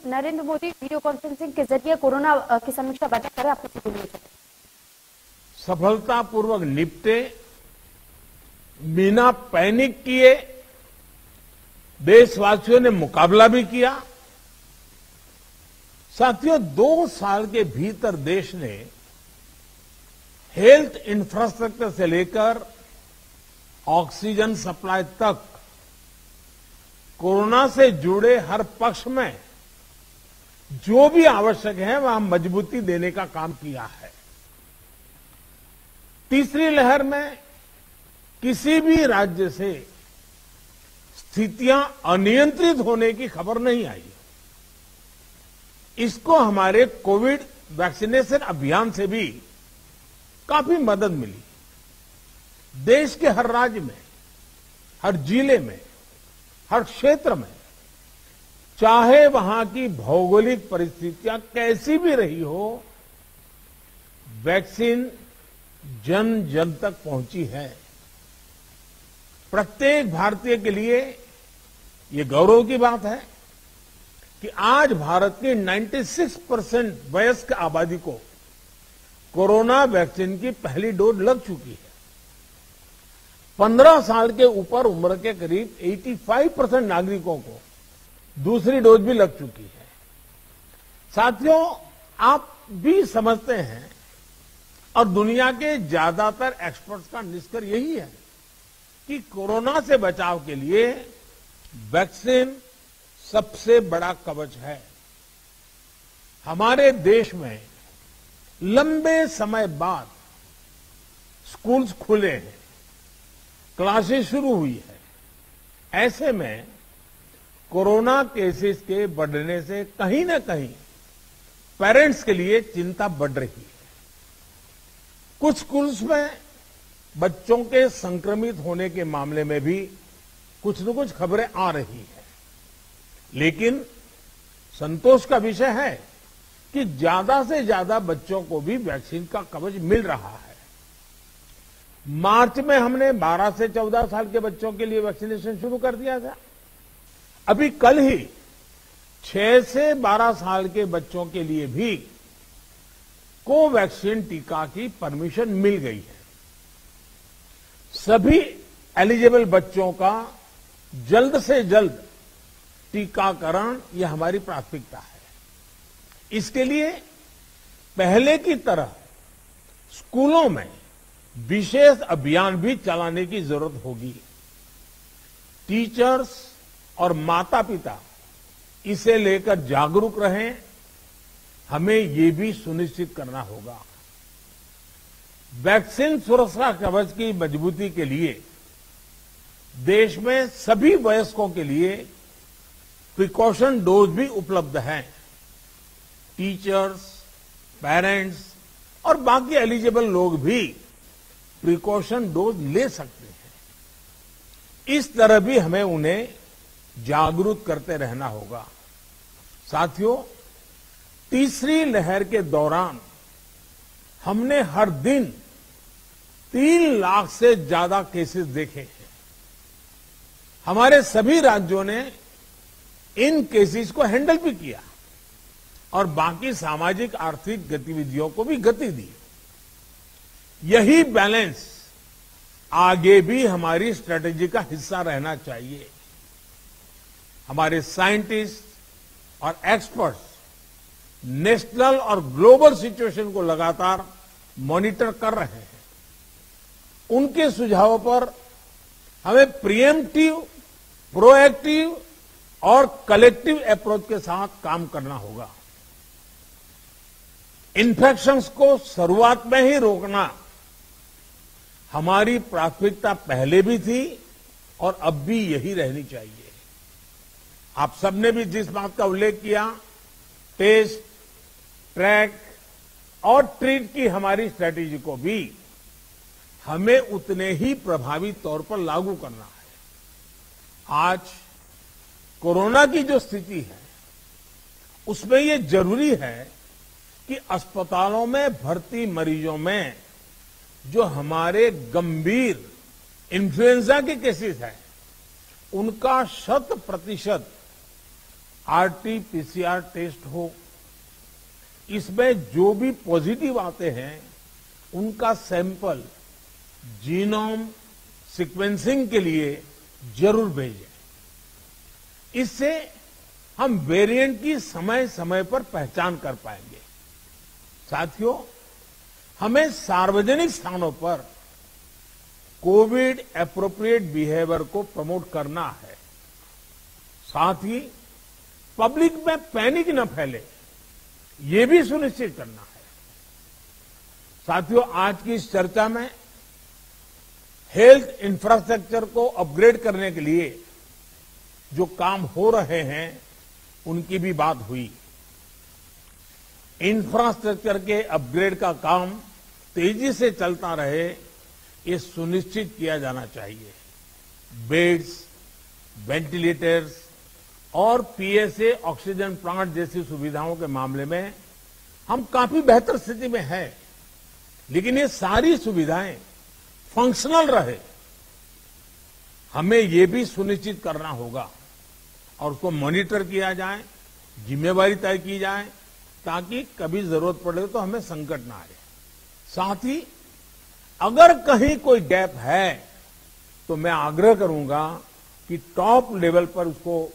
Narendra Modi video conferencing के जरिए corona की समीक्षा बैठक करें, आपको सीधे मिल सके। सफलतापूर्वक निपटे, बिना पैनिक किए देशवासियों ने मुकाबला भी किया। साथियों, 2 साल के भीतर देश ने हेल्थ इंफ्रास्ट्रक्चर से लेकर ऑक्सीजन सप्लाई तक कोरोना से जुड़े हर पक्ष में जो भी आवश्यक है वहां मजबूती देने का काम किया है। तीसरी लहर में किसी भी राज्य से स्थितियां अनियंत्रित होने की खबर नहीं आई। इसको हमारे कोविड वैक्सीनेशन अभियान से भी काफी मदद मिली। देश के हर राज्य में, हर जिले में, हर क्षेत्र में, चाहे वहां की भौगोलिक परिस्थितियां कैसी भी रही हो, वैक्सीन जन जन तक पहुंची है। प्रत्येक भारतीय के लिए ये गौरव की बात है कि आज भारत की 96% वयस्क आबादी को कोरोना वैक्सीन की पहली डोज लग चुकी है। 15 साल के ऊपर उम्र के करीब 85% नागरिकों को दूसरी डोज भी लग चुकी है। साथियों, आप भी समझते हैं और दुनिया के ज्यादातर एक्सपर्ट्स का निष्कर्ष यही है कि कोरोना से बचाव के लिए वैक्सीन सबसे बड़ा कवच है। हमारे देश में लंबे समय बाद स्कूल्स खुले हैं, क्लासेस शुरू हुई है। ऐसे में कोरोना केसेस के बढ़ने से कहीं न कहीं पेरेंट्स के लिए चिंता बढ़ रही है। कुछ स्कूल्स में बच्चों के संक्रमित होने के मामले में भी कुछ न कुछ खबरें आ रही हैं। लेकिन संतोष का विषय है कि ज्यादा से ज्यादा बच्चों को भी वैक्सीन का कवच मिल रहा है। मार्च में हमने 12 से 14 साल के बच्चों के लिए वैक्सीनेशन शुरू कर दिया था। अभी कल ही 6 से 12 साल के बच्चों के लिए भी कोवैक्सीन टीका की परमिशन मिल गई है। सभी एलिजिबल बच्चों का जल्द से जल्द टीकाकरण यह हमारी प्राथमिकता है। इसके लिए पहले की तरह स्कूलों में विशेष अभियान भी चलाने की जरूरत होगी। टीचर्स और माता पिता इसे लेकर जागरूक रहें, हमें ये भी सुनिश्चित करना होगा। वैक्सीन सुरक्षा कवच की मजबूती के लिए देश में सभी वयस्कों के लिए प्रिकॉशन डोज भी उपलब्ध हैं। टीचर्स, पेरेंट्स और बाकी एलिजिबल लोग भी प्रिकॉशन डोज ले सकते हैं। इस तरह भी हमें उन्हें जागरूक करते रहना होगा। साथियों, तीसरी लहर के दौरान हमने हर दिन 3 लाख से ज्यादा केसेस देखे हैं। हमारे सभी राज्यों ने इन केसेस को हैंडल भी किया और बाकी सामाजिक आर्थिक गतिविधियों को भी गति दी। यही बैलेंस आगे भी हमारी स्ट्रेटेजी का हिस्सा रहना चाहिए। हमारे साइंटिस्ट और एक्सपर्ट्स नेशनल और ग्लोबल सिचुएशन को लगातार मॉनिटर कर रहे हैं। उनके सुझावों पर हमें प्रिएम्प्टिव, प्रोएक्टिव और कलेक्टिव अप्रोच के साथ काम करना होगा। इन्फेक्शंस को शुरुआत में ही रोकना हमारी प्राथमिकता पहले भी थी और अब भी यही रहनी चाहिए। आप सबने भी जिस बात का उल्लेख किया, टेस्ट, ट्रैक और ट्रीट की हमारी स्ट्रेटेजी को भी हमें उतने ही प्रभावी तौर पर लागू करना है। आज कोरोना की जो स्थिति है उसमें ये जरूरी है कि अस्पतालों में भर्ती मरीजों में जो हमारे गंभीर इन्फ्लुएंजा के केसेस हैं उनका 100% आरटी-पीसीआर टेस्ट हो, इसमें जो भी पॉजिटिव आते हैं उनका सैंपल जीनोम सीक्वेंसिंग के लिए जरूर भेजें। इससे हम वेरिएंट की समय समय पर पहचान कर पाएंगे। साथियों, हमें सार्वजनिक स्थानों पर कोविड एप्रोप्रिएट बिहेवियर को प्रमोट करना है। साथ ही पब्लिक में पैनिक न फैले, ये भी सुनिश्चित करना है। साथियों, आज की इस चर्चा में हेल्थ इंफ्रास्ट्रक्चर को अपग्रेड करने के लिए जो काम हो रहे हैं उनकी भी बात हुई। इंफ्रास्ट्रक्चर के अपग्रेड का काम तेजी से चलता रहे, ये सुनिश्चित किया जाना चाहिए। बेड्स, वेंटिलेटर्स और पीएसए ऑक्सीजन प्लांट जैसी सुविधाओं के मामले में हम काफी बेहतर स्थिति में हैं, लेकिन ये सारी सुविधाएं फंक्शनल रहे, हमें ये भी सुनिश्चित करना होगा और उसको मॉनिटर किया जाए, जिम्मेवारी तय की जाए, ताकि कभी जरूरत पड़े तो हमें संकट ना आए। साथ ही अगर कहीं कोई गैप है तो मैं आग्रह करूंगा कि टॉप लेवल पर उसको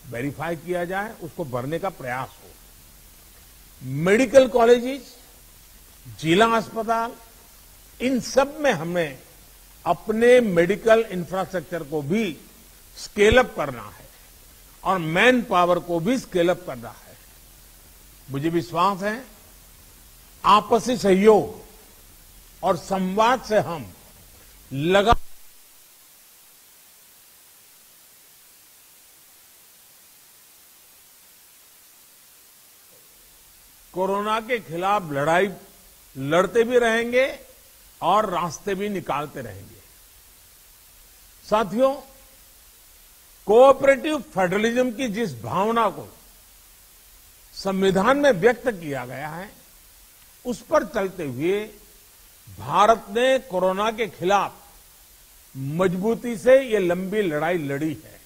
वेरीफाई किया जाए, उसको भरने का प्रयास हो। मेडिकल कॉलेजेस, जिला अस्पताल, इन सब में हमें अपने मेडिकल इंफ्रास्ट्रक्चर को भी स्केल अप करना है और मैन पावर को भी स्केल अप करना है। मुझे विश्वास है आपसी सहयोग और संवाद से हम लगातार कोरोना के खिलाफ लड़ाई लड़ते भी रहेंगे और रास्ते भी निकालते रहेंगे। साथियों, कोऑपरेटिव फेडरलिज्म की जिस भावना को संविधान में व्यक्त किया गया है, उस पर चलते हुए भारत ने कोरोना के खिलाफ मजबूती से ये लंबी लड़ाई लड़ी है।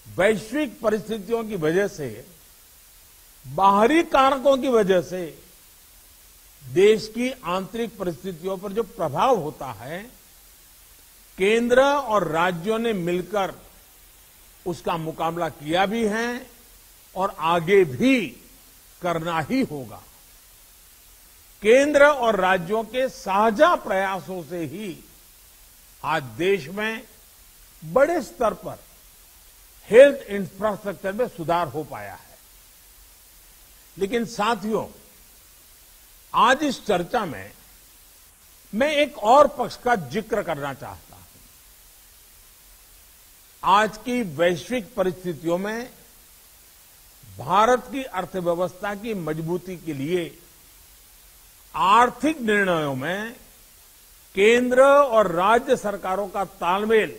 वैश्विक परिस्थितियों की वजह से, बाहरी कारकों की वजह से देश की आंतरिक परिस्थितियों पर जो प्रभाव होता है, केंद्र और राज्यों ने मिलकर उसका मुकाबला किया भी है और आगे भी करना ही होगा। केंद्र और राज्यों के साझा प्रयासों से ही आज देश में बड़े स्तर पर हेल्थ इंफ्रास्ट्रक्चर में सुधार हो पाया है। लेकिन साथियों, आज इस चर्चा में मैं एक और पक्ष का जिक्र करना चाहता हूं। आज की वैश्विक परिस्थितियों में भारत की अर्थव्यवस्था की मजबूती के लिए आर्थिक निर्णयों में केंद्र और राज्य सरकारों का तालमेल,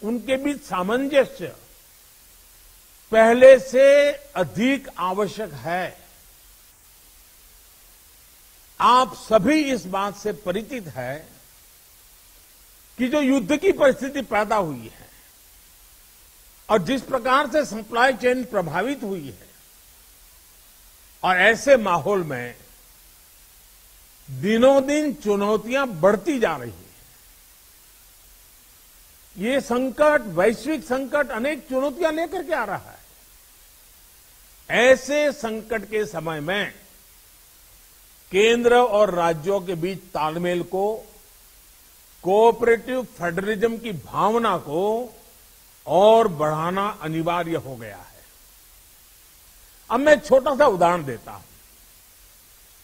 उनके बीच सामंजस्य पहले से अधिक आवश्यक है। आप सभी इस बात से परिचित है कि जो युद्ध की परिस्थिति पैदा हुई है और जिस प्रकार से सप्लाई चेन प्रभावित हुई है, और ऐसे माहौल में दिनों दिन चुनौतियां बढ़ती जा रही हैं। ये संकट, वैश्विक संकट, अनेक चुनौतियां लेकर के आ रहा है। ऐसे संकट के समय में केंद्र और राज्यों के बीच तालमेल को, कोऑपरेटिव फेडरलिज्म की भावना को और बढ़ाना अनिवार्य हो गया है। अब मैं छोटा सा उदाहरण देता हूं।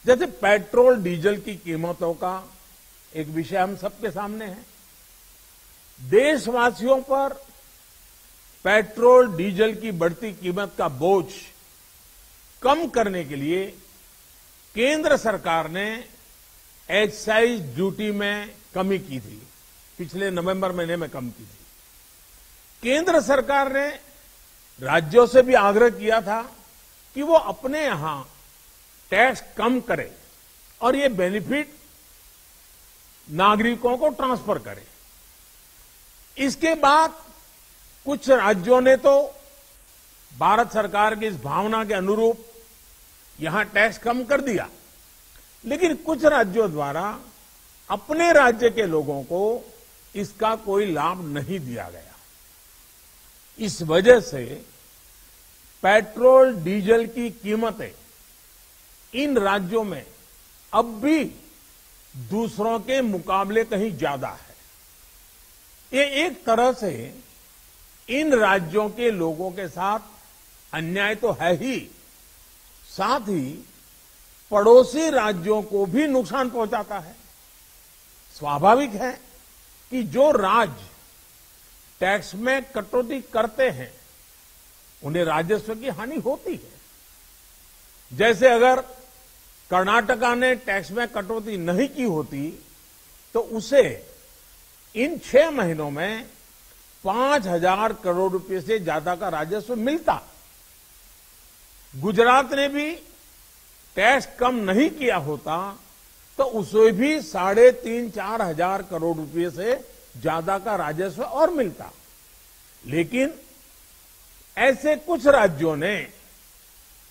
जैसे पेट्रोल डीजल की कीमतों का एक विषय हम सबके सामने है। देशवासियों पर पेट्रोल डीजल की बढ़ती कीमत का बोझ कम करने के लिए केंद्र सरकार ने एक्साइज ड्यूटी में कमी की थी। पिछले नवंबर महीने में कम की थी। केंद्र सरकार ने राज्यों से भी आग्रह किया था कि वो अपने यहां टैक्स कम करे और ये बेनिफिट नागरिकों को ट्रांसफर करे। इसके बाद कुछ राज्यों ने तो भारत सरकार की इस भावना के अनुरूप यहां टैक्स कम कर दिया, लेकिन कुछ राज्यों द्वारा अपने राज्य के लोगों को इसका कोई लाभ नहीं दिया गया। इस वजह से पेट्रोल डीजल की कीमतें इन राज्यों में अब भी दूसरों के मुकाबले कहीं ज्यादा है। ये एक तरह से इन राज्यों के लोगों के साथ अन्याय तो है ही, साथ ही पड़ोसी राज्यों को भी नुकसान पहुंचाता है। स्वाभाविक है कि जो राज्य टैक्स में कटौती करते हैं उन्हें राजस्व की हानि होती है। जैसे अगर कर्नाटका ने टैक्स में कटौती नहीं की होती तो उसे इन 6 महीनों में 5,000 करोड़ रुपए से ज्यादा का राजस्व मिलता। गुजरात ने भी टैक्स कम नहीं किया होता तो उसे भी 3,500-4 हजार करोड़ रुपए से ज्यादा का राजस्व और मिलता। लेकिन ऐसे कुछ राज्यों ने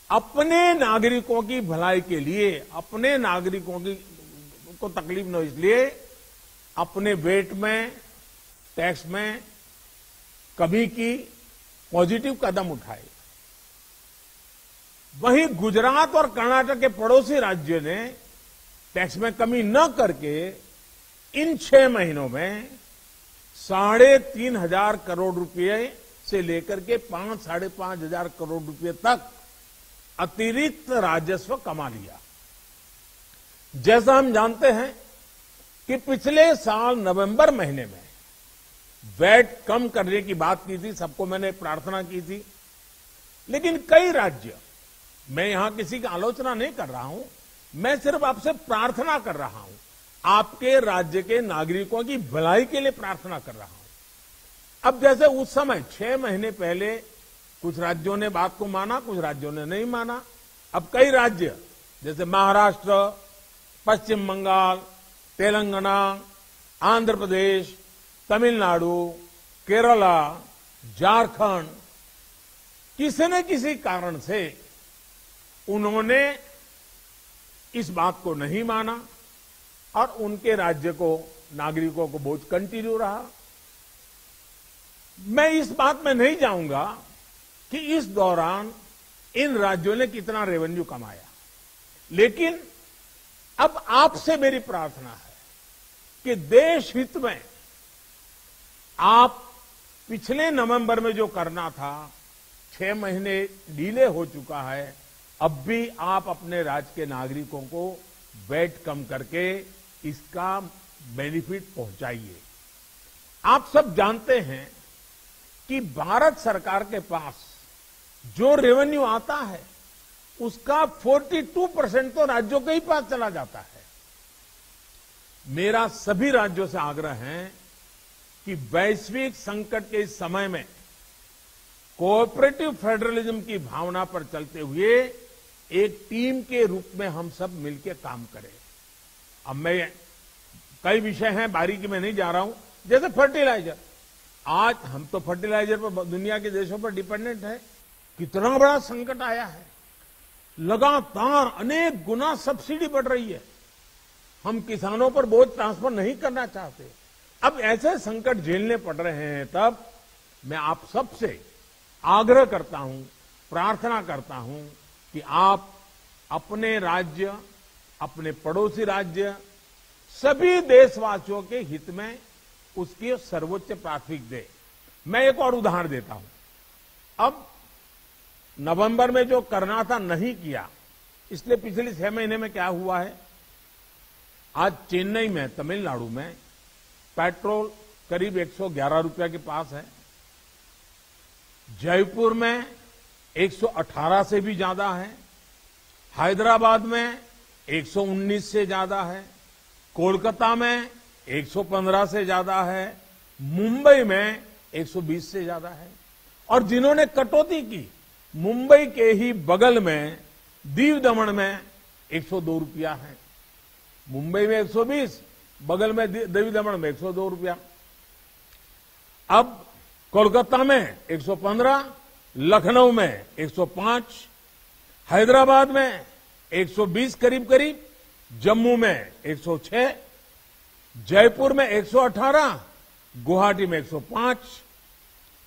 अपने नागरिकों की भलाई के लिए, अपने नागरिकों को तकलीफ न हो इसलिए अपने वेट में, टैक्स में कमी की पॉजिटिव कदम उठाए। वहीं गुजरात और कर्नाटक के पड़ोसी राज्यों ने टैक्स में कमी न करके इन 6 महीनों में 3,500 करोड़ रुपए से लेकर के 5-5.5 हजार करोड़ रुपए तक अतिरिक्त राजस्व कमा लिया। जैसा हम जानते हैं कि पिछले साल नवंबर महीने में वैट कम करने की बात की थी, सबको मैंने प्रार्थना की थी, लेकिन कई राज्य, मैं यहां किसी की आलोचना नहीं कर रहा हूं, मैं सिर्फ आपसे प्रार्थना कर रहा हूं, आपके राज्य के नागरिकों की भलाई के लिए प्रार्थना कर रहा हूं। अब जैसे उस समय 6 महीने पहले कुछ राज्यों ने बात को माना, कुछ राज्यों ने नहीं माना। अब कई राज्य जैसे महाराष्ट्र, पश्चिम बंगाल, तेलंगाना, आंध्र प्रदेश, तमिलनाडु, केरला, झारखंड, किसी न किसी कारण से उन्होंने इस बात को नहीं माना और उनके राज्य को, नागरिकों को बोझ कंटिन्यू रहा। मैं इस बात में नहीं जाऊंगा कि इस दौरान इन राज्यों ने कितना रेवेन्यू कमाया, लेकिन अब आपसे मेरी प्रार्थना है कि देश हित में आप पिछले नवंबर में जो करना था, 6 महीने डिले हो चुका है, अब भी आप अपने राज्य के नागरिकों को वैट कम करके इसका बेनिफिट पहुंचाइए। आप सब जानते हैं कि भारत सरकार के पास जो रेवेन्यू आता है उसका 42% तो राज्यों के ही पास चला जाता है। मेरा सभी राज्यों से आग्रह है कि वैश्विक संकट के इस समय में कोऑपरेटिव फेडरलिज्म की भावना पर चलते हुए एक टीम के रूप में हम सब मिलकर काम करें। अब मैं कई विषय हैं, बारीकी में नहीं जा रहा हूं, जैसे फर्टिलाइजर। आज हम तो फर्टिलाइजर पर दुनिया के देशों पर डिपेंडेंट है। कितना बड़ा संकट आया है, लगातार अनेक गुना सब्सिडी बढ़ रही है। हम किसानों पर बोझ ट्रांसफर नहीं करना चाहते। अब ऐसे संकट झेलने पड़ रहे हैं, तब मैं आप सबसे आग्रह करता हूं, प्रार्थना करता हूं कि आप अपने राज्य, अपने पड़ोसी राज्य, सभी देशवासियों के हित में उसकी सर्वोच्च प्राथमिकता दें। मैं एक और उदाहरण देता हूं। अब नवंबर में जो करना था नहीं किया, इसलिए पिछले 6 महीने में क्या हुआ है, आज चेन्नई में, तमिलनाडु में पेट्रोल करीब 111 रुपए के पास है। जयपुर में 118 से भी ज्यादा है। हैदराबाद में 119 से ज्यादा है। कोलकाता में 115 से ज्यादा है। मुंबई में 120 से ज्यादा है। और जिन्होंने कटौती की, मुंबई के ही बगल में दीव दमन में 102 रुपया है। मुंबई में 120, बगल में दीव दमन में 102 रुपया। अब कोलकाता में 115, लखनऊ में 105, हैदराबाद में 120 करीब करीब, जम्मू में 106, जयपुर में 118, गुवाहाटी में 105,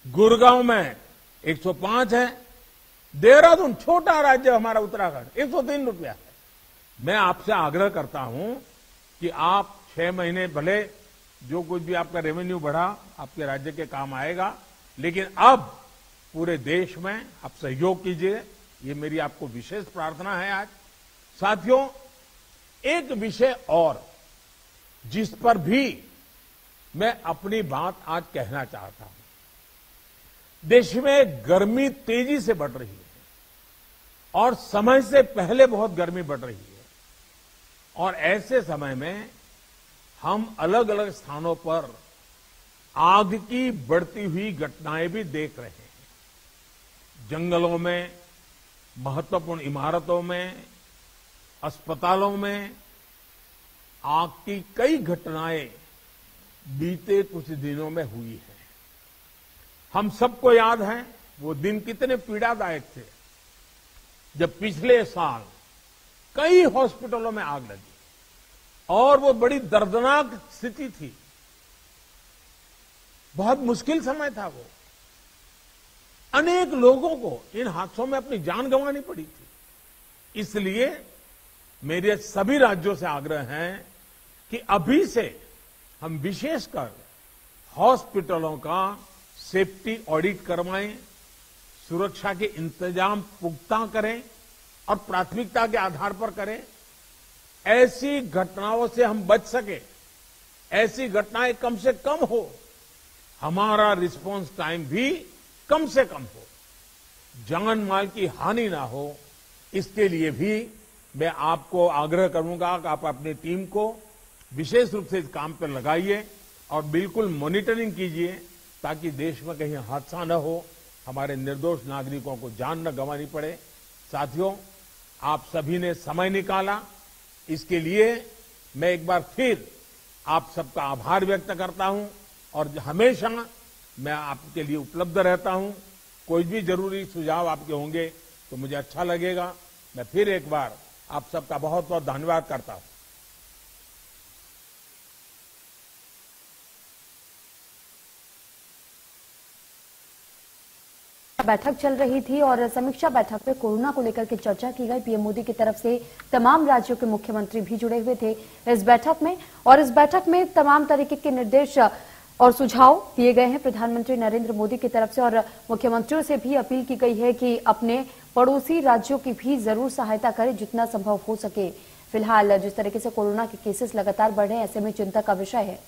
गुड़गांव में 105 है, देहरादून छोटा राज्य हमारा उत्तराखंड 103 रुपया है। मैं आपसे आग्रह करता हूं कि आप 6 महीने भले जो कुछ भी आपका रेवेन्यू बढ़ा आपके राज्य के काम आएगा, लेकिन अब पूरे देश में आप सहयोग कीजिए, ये मेरी आपको विशेष प्रार्थना है। आज साथियों, एक विषय और जिस पर भी मैं अपनी बात आज कहना चाहता हूं। देश में गर्मी तेजी से बढ़ रही है और समय से पहले बहुत गर्मी बढ़ रही है, और ऐसे समय में हम अलग अलग स्थानों पर आग की बढ़ती हुई घटनाएं भी देख रहे हैं। जंगलों में, महत्वपूर्ण इमारतों में, अस्पतालों में आग की कई घटनाएं बीते कुछ दिनों में हुई है। हम सबको याद है वो दिन कितने पीड़ादायक थे जब पिछले साल कई हॉस्पिटलों में आग लगी, और वो बड़ी दर्दनाक स्थिति थी। बहुत मुश्किल समय था वो। अनेक लोगों को इन हादसों में अपनी जान गंवानी पड़ी थी। इसलिए मेरे सभी राज्यों से आग्रह है कि अभी से हम विशेषकर हॉस्पिटलों का सेफ्टी ऑडिट करवाएं, सुरक्षा के इंतजाम पुख्ता करें और प्राथमिकता के आधार पर करें। ऐसी घटनाओं से हम बच सके, ऐसी घटनाएं कम से कम हो, हमारा रिस्पांस टाइम भी कम से कम हो, जान माल की हानि ना हो। इसके लिए भी मैं आपको आग्रह करूंगा कि आप अपनी टीम को विशेष रूप से इस काम पर लगाइए और बिल्कुल मॉनिटरिंग कीजिए, ताकि देश में कहीं हादसा न हो, हमारे निर्दोष नागरिकों को जान न गंवानी पड़े। साथियों, आप सभी ने समय निकाला, इसके लिए मैं एक बार फिर आप सबका आभार व्यक्त करता हूं, और हमेशा मैं आपके लिए उपलब्ध रहता हूं। कोई भी जरूरी सुझाव आपके होंगे तो मुझे अच्छा लगेगा। मैं फिर एक बार आप सबका बहुत बहुत धन्यवाद करता हूं। बैठक चल रही थी और समीक्षा बैठक में कोरोना को लेकर के चर्चा की गई। पीएम मोदी की तरफ से तमाम राज्यों के मुख्यमंत्री भी जुड़े हुए थे इस बैठक में, और इस बैठक में तमाम तरीके के निर्देश और सुझाव दिए गए हैं प्रधानमंत्री नरेंद्र मोदी की तरफ से, और मुख्यमंत्रियों से भी अपील की गई है कि अपने पड़ोसी राज्यों की भी जरूर सहायता करें जितना संभव हो सके। फिलहाल जिस तरीके से कोरोना के केसेस लगातार बढ़ रहे हैं, ऐसे में चिंता का विषय है।